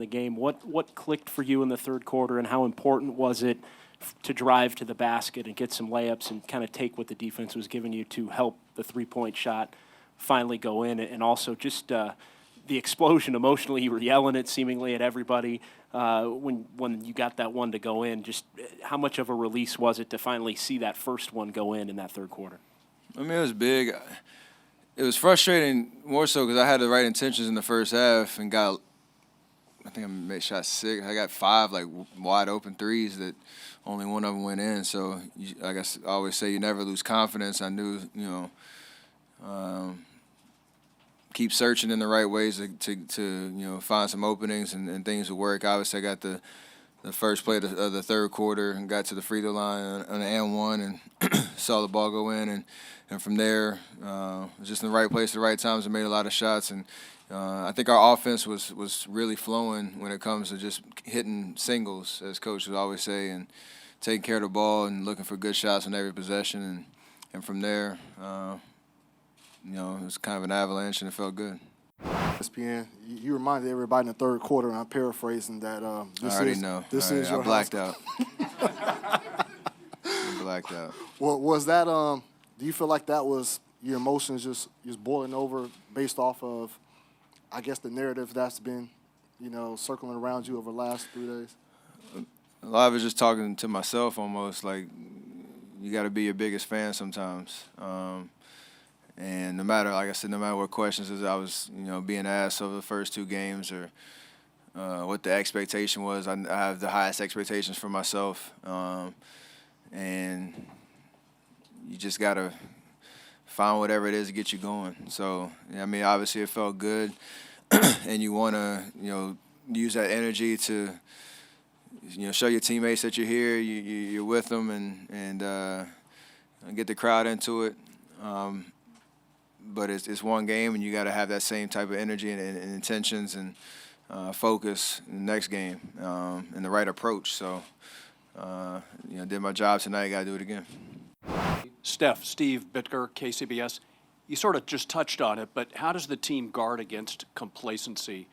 the game. What clicked for you in the third quarter, and how important was it to drive to the basket and get some layups and kind of take what the defense was giving you to help the three-point shot finally go in? And also just the explosion emotionally, you were yelling it seemingly at everybody when you got that one to go in. Just how much of a release was it to finally see that first one go in that third quarter? I mean, it was big. It was frustrating more so because I had the right intentions in the first half and I think I shot 6. I got 5 like wide open threes that only one of them went in. So I guess I always say you never lose confidence. I knew, keep searching in the right ways to find some openings and things to work. Obviously, I got the first play of the third quarter and got to the free throw line on an and one and saw the ball go in. And from there, was just in the right place at the right times and made a lot of shots. And I think our offense was really flowing when it comes to just hitting singles, as Coach would always say, and taking care of the ball and looking for good shots on every possession. And from there, it was kind of an avalanche, and it felt good. ESPN, you reminded everybody in the third quarter, and I'm paraphrasing that this I already is know. This I is your blacked house. out. I blacked out. Well, was that? Do you feel like that was your emotions just boiling over based off of, I guess, the narrative that's been, circling around you over the last 3 days? A lot of it just talking to myself almost. Like, you got to be your biggest fan sometimes. And no matter what questions I was, being asked over the first 2 games or what the expectation was, I have the highest expectations for myself. And you just got to find whatever it is to get you going. So, I mean, obviously it felt good. And you want to, use that energy to, show your teammates that you're here, you're with them, and get the crowd into it. But it's one game, and you got to have that same type of energy and intentions and focus in the next game and the right approach. So, did my job tonight. Got to do it again. Steve Bittker, KCBS. You sort of just touched on it, but how does the team guard against complacency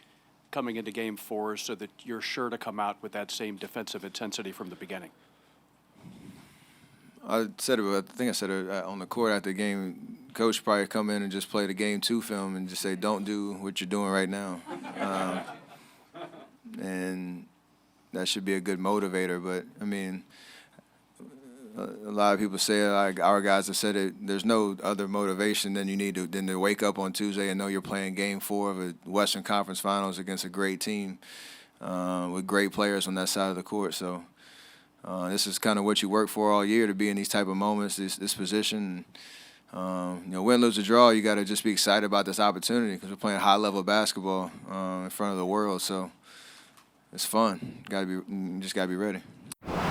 coming into Game 4 so that you're sure to come out with that same defensive intensity from the beginning? I said it. I think I said it on the court after the game. Coach probably come in and just play the Game 2 film and just say, "Don't do what you're doing right now," and that should be a good motivator. But I mean, a lot of people say, like our guys have said it, there's no other motivation than to wake up on Tuesday and know you're playing Game 4 of a Western Conference Finals against a great team with great players on that side of the court. So this is kind of what you work for all year, to be in these type of moments, this position. Win, lose, or draw, you got to just be excited about this opportunity because we're playing high-level basketball in front of the world. So it's fun. You just got to be ready.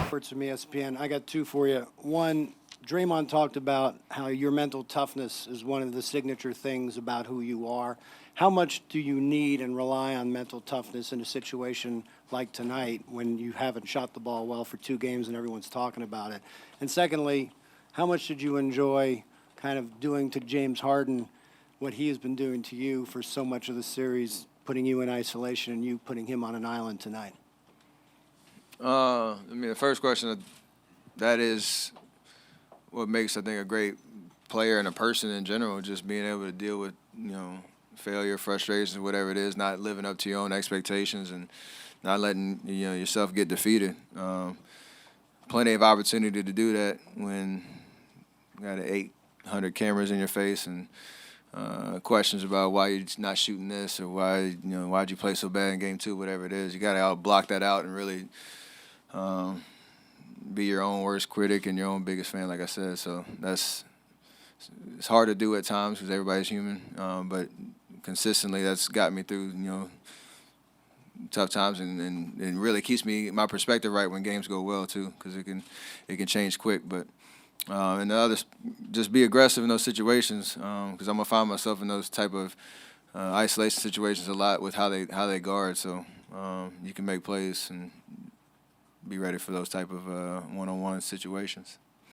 From ESPN, I got 2 for you. One, Draymond talked about how your mental toughness is one of the signature things about who you are. How much do you need and rely on mental toughness in a situation like tonight when you haven't shot the ball well for 2 games and everyone's talking about it? And secondly, how much did you enjoy kind of doing to James Harden what he has been doing to you for so much of the series, putting you in isolation and you putting him on an island tonight? The first question, that is what makes, I think, a great player and a person in general, just being able to deal with, failure, frustrations, whatever it is, not living up to your own expectations and not letting, yourself get defeated. Plenty of opportunity to do that when you got 800 cameras in your face and questions about why you're not shooting this or why'd you play so bad in Game 2, whatever it is. You got to block that out and really be your own worst critic and your own biggest fan, like I said. So it's hard to do at times because everybody's human, but consistently that's got me through, tough times and really keeps my perspective right when games go well too, because it can change quick. But and the others, just be aggressive in those situations, because I'm gonna find myself in those type of isolation situations a lot with how they guard. So you can make plays and be ready for those type of one-on-one situations.